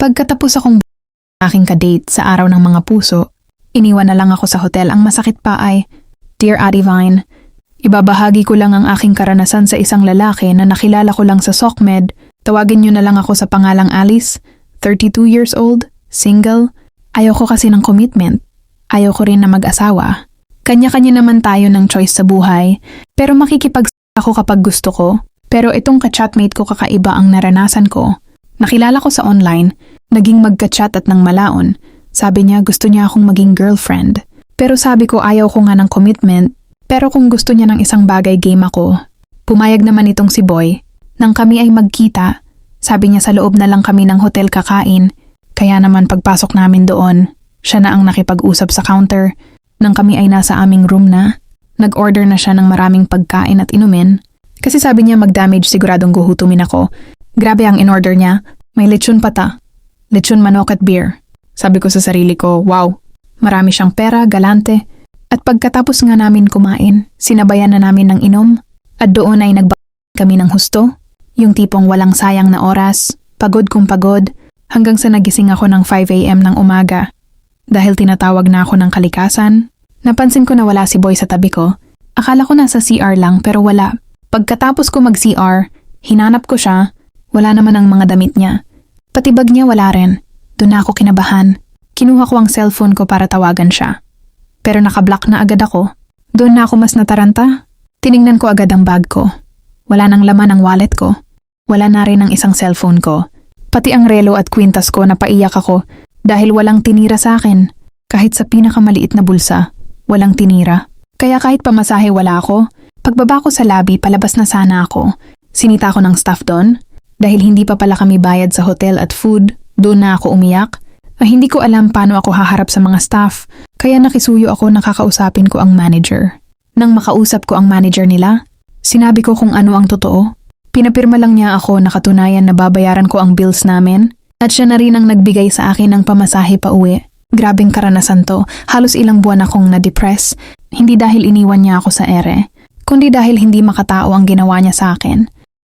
Pagkatapos akong aking kadate sa araw ng mga puso, iniwan na lang ako sa hotel. Ang masakit pa ay, Dear Ate Vine, ibabahagi ko lang ang aking karanasan sa isang lalaki na nakilala ko lang sa SOCMED. Tawagin niyo na lang ako sa pangalang Alice, 32 years old, single. Ayoko kasi ng commitment. Ayoko rin na mag-asawa. Kanya-kanya naman tayo ng choice sa buhay, pero makikipag ako kapag gusto ko. Pero itong ka-chatmate ko kakaiba ang naranasan ko. Nakilala ko sa online, naging magka-chat at nang malaon. Sabi niya gusto niya akong maging girlfriend. Pero sabi ko ayaw ko nga ng commitment. Pero kung gusto niya ng isang bagay game ako. Pumayag naman itong si Boy. Nang kami ay magkita, sabi niya sa loob na lang kami ng hotel kakain. Kaya naman pagpasok namin doon, siya na ang nakipag-usap sa counter. Nang kami ay nasa aming room na, nag-order na siya ng maraming pagkain at inumin. Kasi sabi niya mag-damage siguradong guhutumin ako. Grabe ang in-order niya. May lechon pata. Lechon manok at beer. Sabi ko sa sarili ko, wow, marami siyang pera, galante. At pagkatapos nga namin kumain, sinabayan na namin ng inom. At doon ay kami ng husto. Yung tipong walang sayang na oras, pagod kung pagod, hanggang sa nagising ako ng 5 a.m. ng umaga. Dahil tinatawag na ako ng kalikasan, napansin ko na wala si Boy sa tabi ko. Akala ko nasa CR lang pero wala. Pagkatapos ko mag-CR, hinanap ko siya, wala naman ang mga damit niya. Pati bag niya wala rin. Doon na ako kinabahan. Kinuha ko ang cellphone ko para tawagan siya. Pero nakablock na agad ako. Doon na ako mas nataranta. Tiningnan ko agad ang bag ko. Wala nang laman ang wallet ko. Wala na rin ang isang cellphone ko. Pati ang relo at kwintas ko napaiyak ako dahil walang tinira sa akin. Kahit sa pinakamaliit na bulsa, walang tinira. Kaya kahit pamasahe wala ako, pagbaba ko sa lobby palabas na sana ako. Sinita ko ng staff doon. Dahil hindi pa pala kami bayad sa hotel at food, doon na ako umiyak. Hindi ko alam paano ako haharap sa mga staff, kaya nakisuyo ako nakakausapin ko ang manager. Nang makausap ko ang manager nila, sinabi ko kung ano ang totoo. Pinapirma lang niya ako na katunayan na babayaran ko ang bills namin at siya na rin ang nagbigay sa akin ng pamasahe pa uwi. Grabing karanasan to, halos ilang buwan akong na-depress, hindi dahil iniwan niya ako sa ere, kundi dahil hindi makatao ang ginawa niya sa akin.